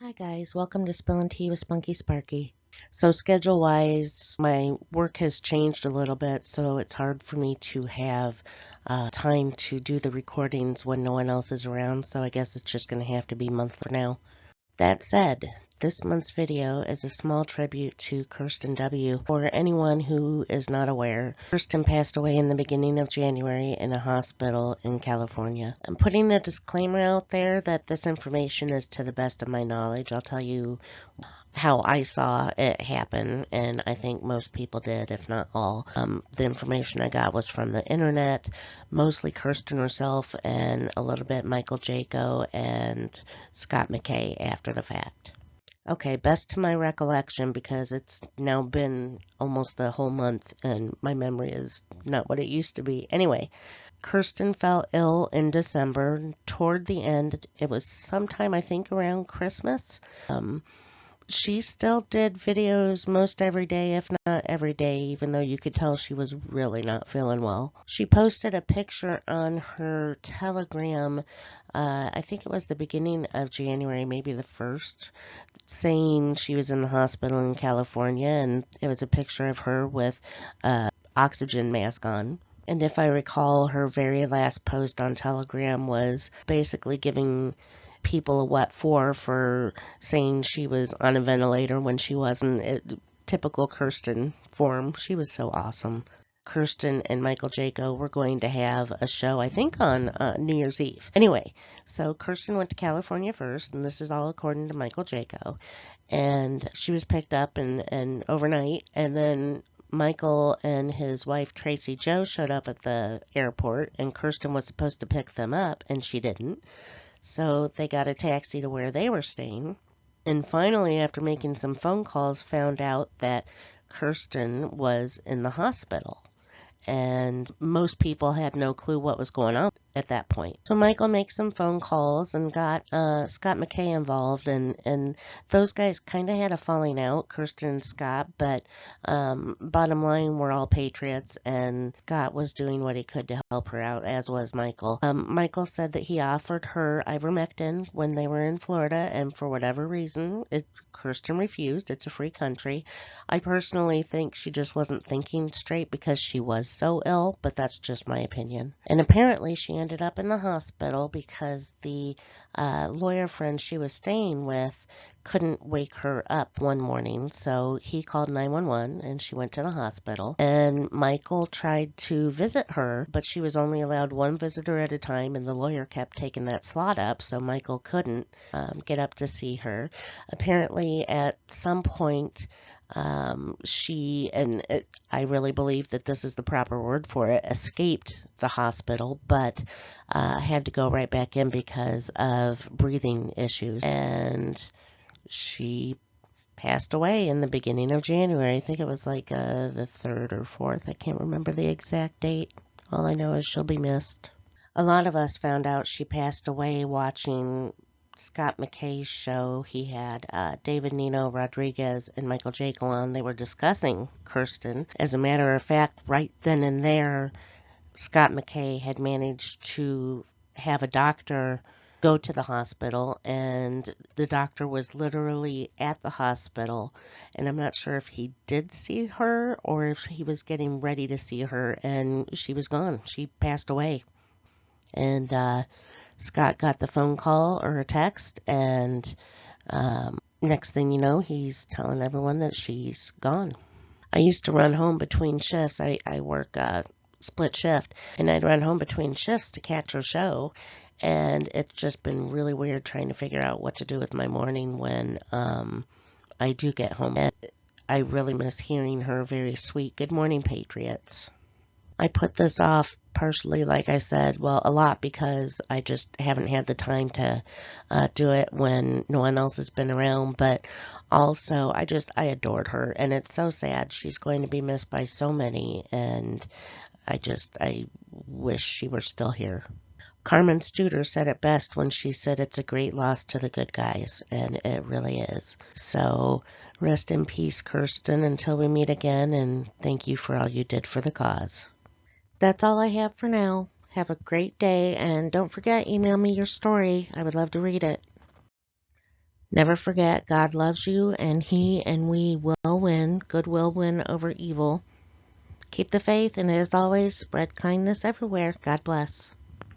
Hi guys, welcome to Spillin' Tea with Spunky Sparky. So schedule-wise, my work has changed a little bit, so it's hard for me to have time to do the recordings when no one else is around, so I guess it's just going to have to be monthly for now. That said, this month's video is a small tribute to Cirsten W. For anyone who is not aware, Cirsten passed away in the beginning of January in a hospital in California. I'm putting a disclaimer out there that this information is to the best of my knowledge. I'll tell you how I saw it happen, and I think most people did, if not all. The information I got was from the internet, mostly Cirsten herself, and a little bit Michael Jayco and Scott McKay after the fact. Okay, best to my recollection, because it's now been almost a whole month and my memory is not what it used to be. Anyway, Cirsten fell ill in December. Toward the end, it was sometime I think around Christmas. She still did videos most every day, if not every day, even though you could tell she was really not feeling well. She posted a picture on her Telegram, I think it was the beginning of January, maybe the 1st, saying she was in the hospital in California, and it was a picture of her with an oxygen mask on. And if I recall, her very last post on Telegram was basically giving people a what for saying she was on a ventilator when she wasn't. Typical Cirsten form. She was so awesome. Cirsten and Michael Jayco were going to have a show, I think, on New Year's Eve. Anyway, so Cirsten went to California first, and this is all according to Michael Jayco. And she was picked up and overnight, and then Michael and his wife Tracy Jo showed up at the airport, and Cirsten was supposed to pick them up, and she didn't. So they got a taxi to where they were staying. And finally, after making some phone calls, found out that Cirsten was in the hospital. And most people had no clue what was going on at that point. So Michael makes some phone calls and got Scott McKay involved, and those guys kind of had a falling out, Cirsten and Scott, but bottom line, we're all patriots, and Scott was doing what he could to help her out, as was Michael. Michael said that he offered her ivermectin when they were in Florida, and for whatever reason, Cirsten refused. It's a free country. I personally think she just wasn't thinking straight because she was so ill, but that's just my opinion. And apparently she ended up in the hospital because the lawyer friend she was staying with couldn't wake her up one morning, so he called 911 and she went to the hospital. And Michael tried to visit her, but she was only allowed one visitor at a time, and the lawyer kept taking that slot up, so Michael couldn't get up to see her. Apparently at some point she, and I really believe that this is the proper word for it, escaped the hospital, but had to go right back in because of breathing issues. And she passed away in the beginning of January. I think it was like the 3rd or 4th. I can't remember the exact date. All I know is she'll be missed. A lot of us found out she passed away watching Scott McKay's show. He had David Nino Rodriguez and Michael Jayco on. They were discussing Cirsten. As a matter of fact, right then and there, Scott McKay had managed to have a doctor go to the hospital, and the doctor was literally at the hospital, and I'm not sure if he did see her or if he was getting ready to see her, and she was gone. She passed away. And Scott got the phone call or a text, and next thing you know, he's telling everyone that she's gone. I used to run home between shifts. I work split shift, and I'd run home between shifts to catch her show, and it's just been really weird trying to figure out what to do with my morning when I do get home. And I really miss hearing her very sweet "Good morning, Patriots." I put this off partially, like I said, well, a lot, because I just haven't had the time to do it when no one else has been around, but also I adored her, and it's so sad. She's going to be missed by so many, and I wish she were still here. Carmen Studer said it best when she said it's a great loss to the good guys, and it really is. So rest in peace, Cirsten, until we meet again, and thank you for all you did for the cause. That's all I have for now. Have a great day, and don't forget, email me your story. I would love to read it. Never forget, God loves you, and He and we will win. Good will win over evil. Keep the faith, and as always, spread kindness everywhere. God bless.